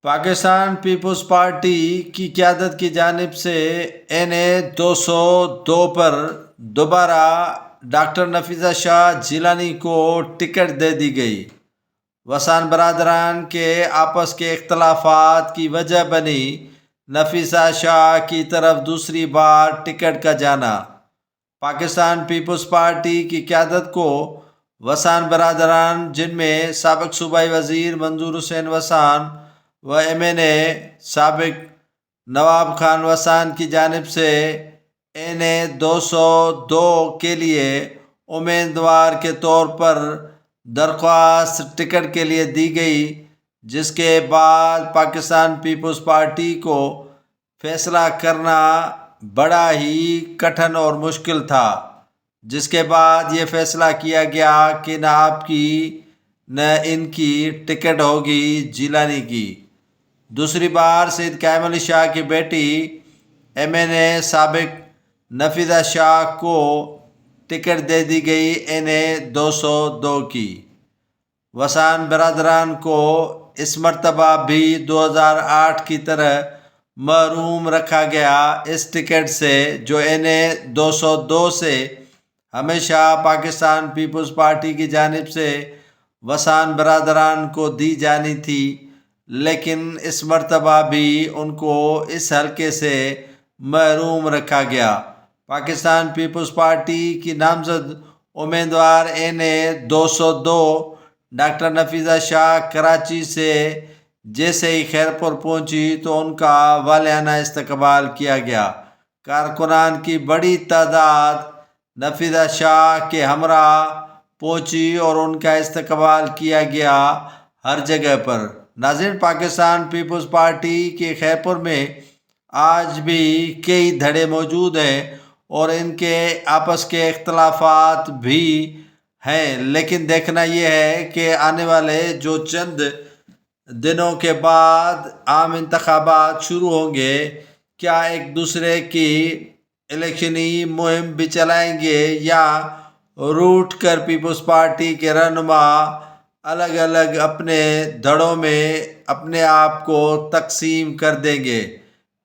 Pakistan Peoples party کی قیادت کی جانب سے NA-202 پر دوبارہ ڈاکٹر نفیسہ شاہ جیلانی کو ٹکٹ دے دی گئی۔ وسان برادران کے آپس کے اختلافات کی وجہ بنی نفیسہ شاہ کی طرف دوسری بار ٹکٹ کا جانا۔ پاکستان پیپلز پارٹی کی قیادت کو وسان برادران، جن میں سابق صوبائی وزیر منظور حسین وسان و MNA سابق نواب خان وسان کی جانب سے NA-202 کے لیے امیدوار کے طور پر درخواست ٹکٹ کے لیے دی گئی، جس کے بعد پاکستان پیپلز پارٹی کو فیصلہ کرنا بڑا ہی کٹھن اور مشکل تھا، جس کے بعد یہ فیصلہ کیا گیا کہ نہ آپ کی نہ ان کی ٹکٹ ہوگی جیلانی کی۔ دوسری بار سید قائم علی شاہ کی بیٹی MNA سابق نفیسہ شاہ کو ٹکٹ دے دی گئی NA-202 کی۔ وسان برادران کو اس مرتبہ بھی 2008 کی طرح محروم رکھا گیا اس ٹکٹ سے، جو NA-202 سے ہمیشہ پاکستان پیپلز پارٹی کی جانب سے وسان برادران کو دی جانی تھی، لیکن اس مرتبہ بھی ان کو اس حلقے سے محروم رکھا گیا۔ پاکستان پیپلز پارٹی کی نامزد امیدوار NA-202 ڈاکٹر نفیسہ شاہ کراچی سے جیسے ہی خیرپور پہنچی تو ان کا والہانہ استقبال کیا گیا۔ کارکنان کی بڑی تعداد نفیسہ شاہ کے ہمراہ پہنچی اور ان کا استقبال کیا گیا ہر جگہ پر۔ ناظرین، پاکستان پیپلز پارٹی کے خیرپور میں آج بھی کئی دھڑے موجود ہیں اور ان کے آپس کے اختلافات بھی ہیں، لیکن دیکھنا یہ ہے کہ آنے والے جو چند دنوں کے بعد عام انتخابات شروع ہوں گے، کیا ایک دوسرے کی الیکشنی مہم بھی چلائیں گے یا روٹ کر پیپلز پارٹی کے رہنما الگ الگ اپنے دھڑوں میں اپنے آپ کو تقسیم کر دیں گے۔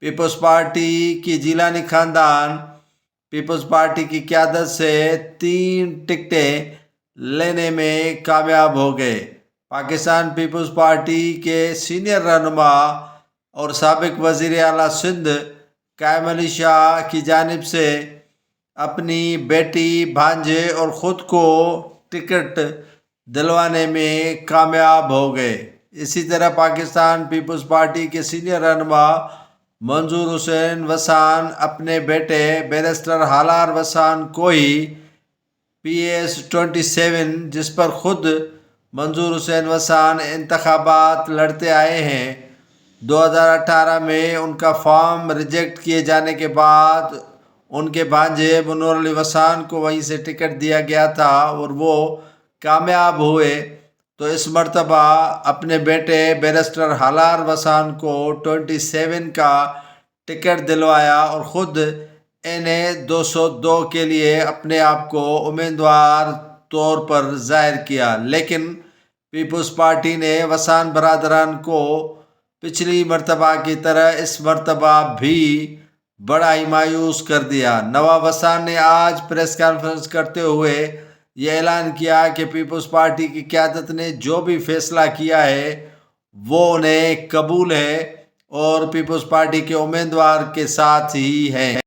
پیپلز پارٹی کی جیلانی خاندان پیپلز پارٹی کی قیادت سے 3 ٹکٹیں لینے میں کامیاب ہو گئے۔ پاکستان پیپلز پارٹی کے سینئر رہنما اور سابق وزیر اعلیٰ سندھ قائم علی شاہ کی جانب سے اپنی بیٹی، بھانجے اور خود کو ٹکٹ دلوانے میں کامیاب ہو گئے۔ اسی طرح پاکستان پیپلز پارٹی کے سینئر رہنما منظور حسین وسان اپنے بیٹے بیرسٹر ہالار وسان کو ہی PS-27، جس پر خود منظور حسین وسان انتخابات لڑتے آئے ہیں، 2018 میں ان کا فارم ریجیکٹ کیے جانے کے بعد ان کے بھانجے منور علی وسان کو وہیں سے ٹکٹ دیا گیا تھا اور وہ کامیاب ہوئے، تو اس مرتبہ اپنے بیٹے بیرسٹر ہالار وسان کو 27 کا ٹکٹ دلوایا اور خود NA-202 کے لیے اپنے آپ کو امیدوار طور پر ظاہر کیا، لیکن پیپلز پارٹی نے وسان برادران کو پچھلی مرتبہ کی طرح اس مرتبہ بھی بڑا ہی مایوس کر دیا۔ نواب وسان نے آج پریس کانفرنس کرتے ہوئے یہ اعلان کیا کہ پیپلز پارٹی کی قیادت نے جو بھی فیصلہ کیا ہے وہ انہیں قبول ہے اور پیپلز پارٹی کے امیدوار کے ساتھ ہی ہے۔